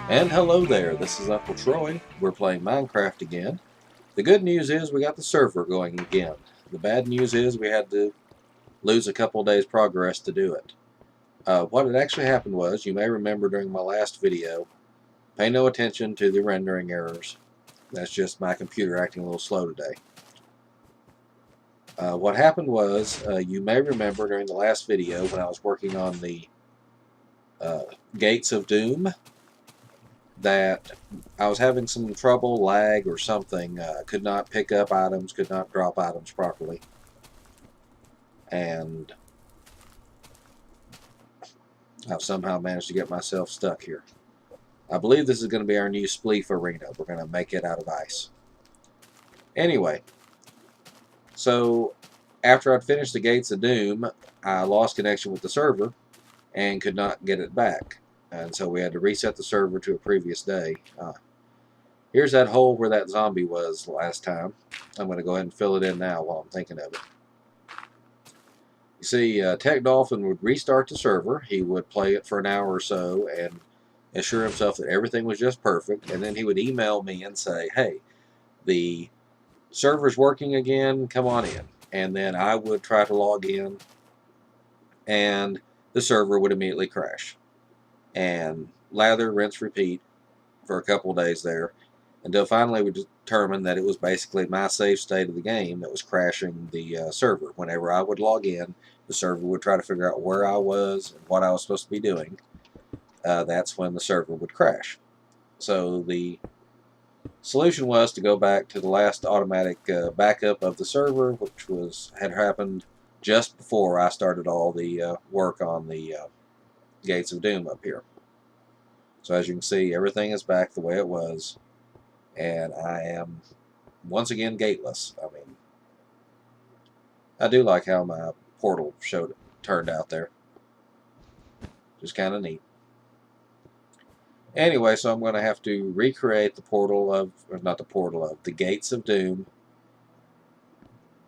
And hello there, this is Uncle Troy. We're playing Minecraft again. The good news is we got the server going again. The bad news is we had to lose a couple days progress to do it. What had actually happened was, you may remember during my last video, pay no attention to the rendering errors. That's just my computer acting a little slow today. What happened was, you may remember during the last video when I was working on the Gates of Doom, that I was having some trouble, lag or something, could not pick up items, could not drop items properly, and I've somehow managed to get myself stuck here. I believe this is going to be our new Spleef arena. We're going to make it out of ice. Anyway, so after I'd finished the Gates of Doom, I lost connection with the server and could not get it back, and so we had to reset the server to a previous day. Here's that hole where that zombie was last time. I'm going to go ahead and fill it in now while I'm thinking of it. You see, Tech Dolphin would restart the server. He would play it for an hour or so and assure himself that everything was just perfect. And then he would email me and say, hey, the server's working again, come on in. And then I would try to log in, and the server would immediately crash. And lather, rinse, repeat for a couple days there, until finally we determined that it was basically my save state of the game that was crashing the server. Whenever I would log in, the server would try to figure out where I was and what I was supposed to be doing. That's when the server would crash. So the solution was to go back to the last automatic backup of the server, which had happened just before I started all the work on the Gates of Doom up here. So as you can see, everything is back the way it was, and I am once again gateless. I mean, I do like how my portal turned out there. Just kind of neat. Anyway, so I'm going to have to recreate the portal of, or not the portal of, the Gates of Doom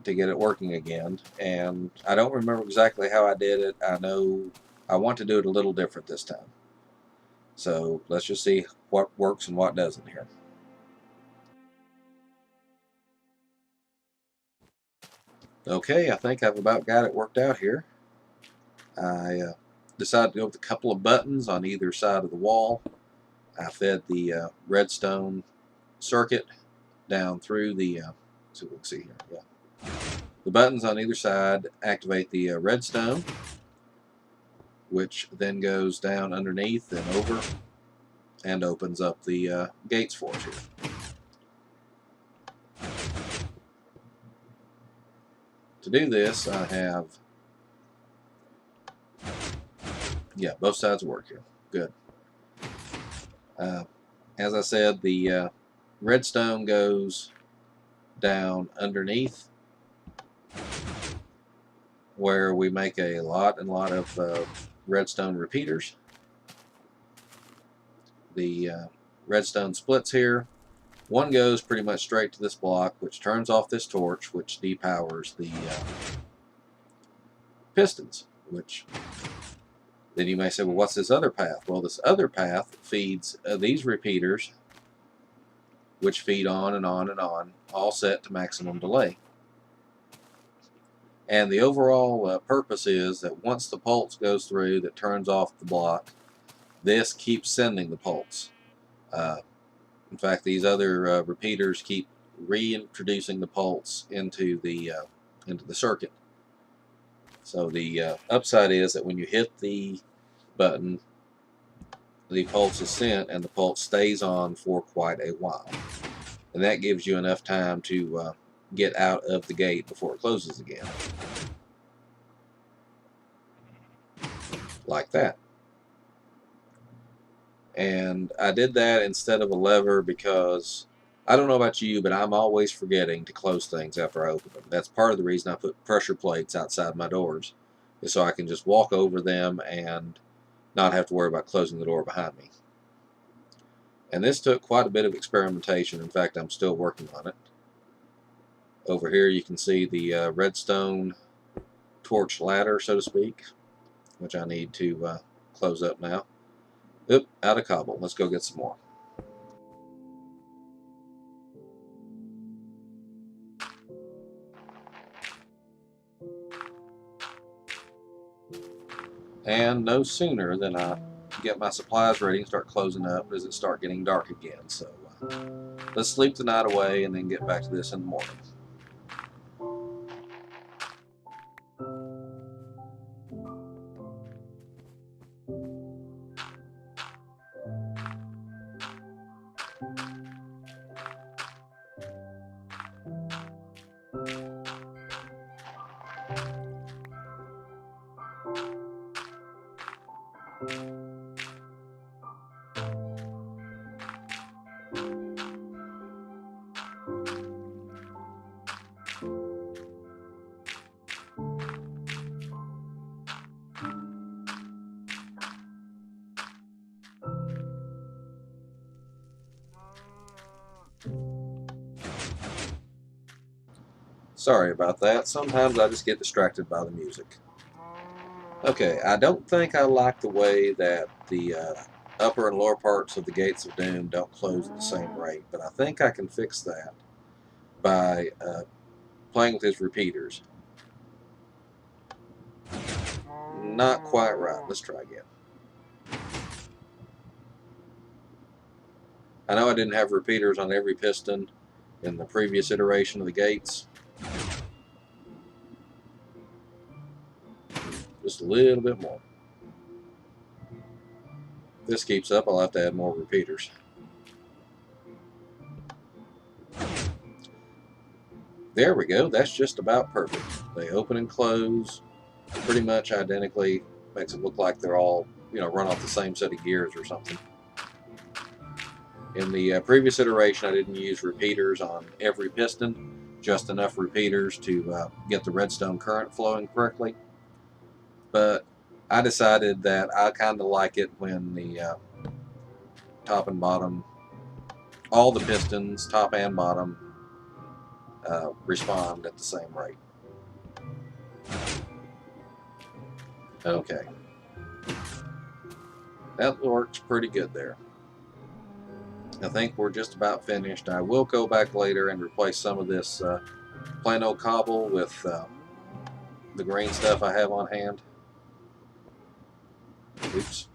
to get it working again. And I don't remember exactly how I did it. I know I want to do it a little different this time. So let's just see what works and what doesn't here. Okay, I think I've about got it worked out here. I decided to go with a couple of buttons on either side of the wall. I fed the redstone circuit down through the, so we can see here, yeah. The buttons on either side activate the redstone, which then goes down underneath and over and opens up the gates for us here. To do this, I have, yeah, both sides work here. Good. As I said, the redstone goes down underneath, where we make a lot of redstone repeaters. The redstone splits here. One goes pretty much straight to this block, which turns off this torch, which depowers the pistons, which then you may say, well, what's this other path? Well, this other path feeds these repeaters, which feed on and on and on, all set to maximum delay. And the overall purpose is that once the pulse goes through that turns off the block, this keeps sending the pulse. In fact, these other repeaters keep reintroducing the pulse into the circuit. So the upside is that when you hit the button, the pulse is sent, and the pulse stays on for quite a while. And that gives you enough time to get out of the gate before it closes again. Like that. And I did that instead of a lever because I don't know about you, but I'm always forgetting to close things after I open them. That's part of the reason I put pressure plates outside my doors, is so I can just walk over them and not have to worry about closing the door behind me. And this took quite a bit of experimentation. In fact, I'm still working on it. Over here you can see the redstone torch ladder, so to speak, which I need to close up now. Oop, out of cobble. Let's go get some more. And no sooner than I get my supplies ready and start closing up does it start getting dark again. So let's sleep the night away and then get back to this in the morning. Sorry about that. Sometimes I just get distracted by the music. Okay, I don't think I like the way that the upper and lower parts of the Gates of Doom don't close at the same rate, but I think I can fix that by playing with his repeaters. Not quite right. Let's try again. I know I didn't have repeaters on every piston in the previous iteration of the gates. Just a little bit more. If this keeps up, I'll have to add more repeaters. There we go. That's just about perfect. They open and close pretty much identically. Makes it look like they're all, run off the same set of gears or something. In the previous iteration, I didn't use repeaters on every piston, just enough repeaters to get the redstone current flowing correctly. But I decided that I kind of like it when the top and bottom, all the pistons, top and bottom, respond at the same rate. Okay. That works pretty good there. I think we're just about finished. I will go back later and replace some of this plain old cobble with the green stuff I have on hand. Oops.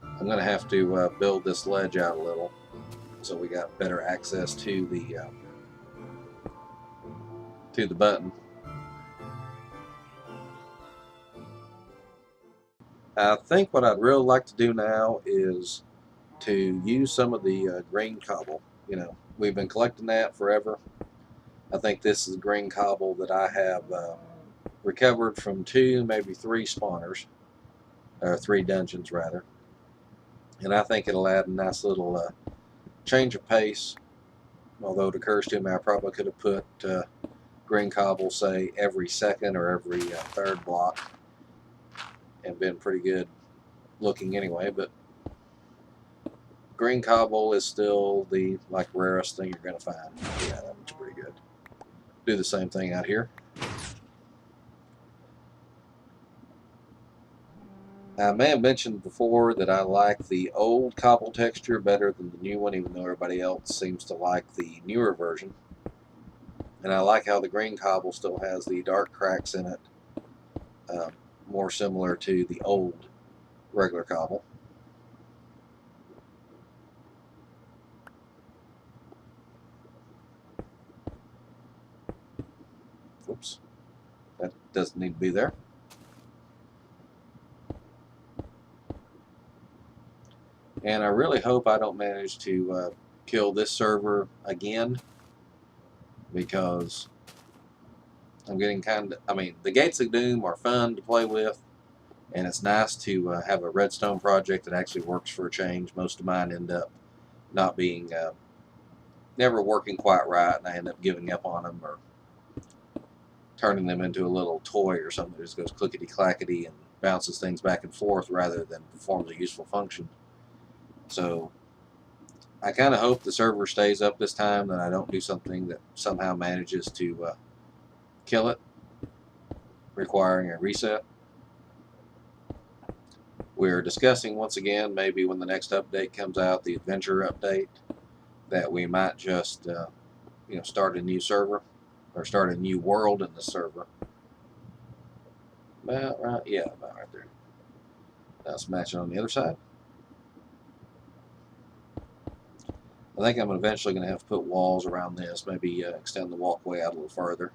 I'm going to have to build this ledge out a little so we got better access to the button. I think what I'd really like to do now is to use some of the green cobble. We've been collecting that forever. I think this is green cobble that I have recovered from 2, maybe 3 spawners, or 3 dungeons rather. And I think it'll add a nice little change of pace. Although it occurs to me I probably could have put green cobble, say, every second or every third block, and been pretty good looking anyway. But green cobble is still the rarest thing you're going to find. Yeah, that looks pretty good. Do the same thing out here. I may have mentioned before that I like the old cobble texture better than the new one, even though everybody else seems to like the newer version. And I like how the green cobble still has the dark cracks in it, more similar to the old regular cobble. Oops, that doesn't need to be there. And I really hope I don't manage to kill this server again, because I'm getting the Gates of Doom are fun to play with, and it's nice to have a redstone project that actually works for a change. Most of mine end up not being, never working quite right, and I end up giving up on them or turning them into a little toy or something that just goes clickety-clackety and bounces things back and forth rather than performs a useful function. So I kind of hope the server stays up this time, that I don't do something that somehow manages to kill it, requiring a reset. We're discussing once again, maybe when the next update comes out, the adventure update, that we might just start a new server or start a new world in the server. About right, yeah, about right there. Let's match it on the other side. I think I'm eventually going to have to put walls around this, maybe extend the walkway out a little further.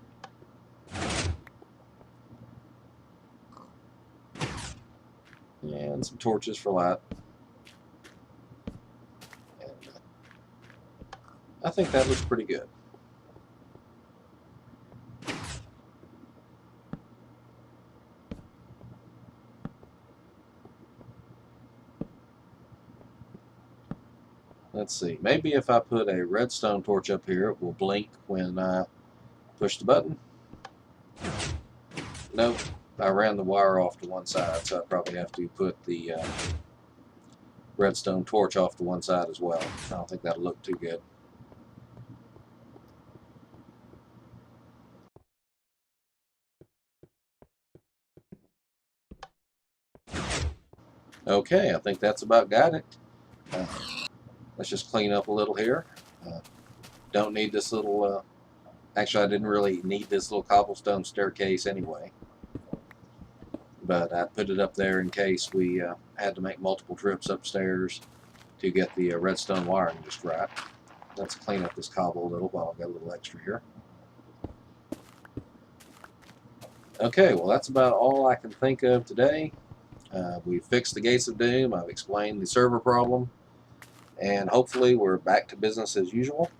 And some torches for light. And I think that looks pretty good. Let's see, maybe if I put a redstone torch up here, it will blink when I push the button. Nope, I ran the wire off to one side, so I probably have to put the redstone torch off to one side as well. I don't think that'll look too good. Okay, I think that's about got it. Let's just clean up a little here. Don't need this little, actually I didn't really need this little cobblestone staircase anyway. But I put it up there in case we had to make multiple trips upstairs to get the redstone wiring just right. Let's clean up this cobble a little while I've got a little extra here. Okay, well that's about all I can think of today. We fixed the Gates of Doom, I've explained the server problem, and hopefully we're back to business as usual.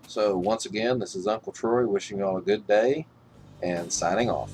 So once again, this is Uncle Troy wishing you all a good day and signing off.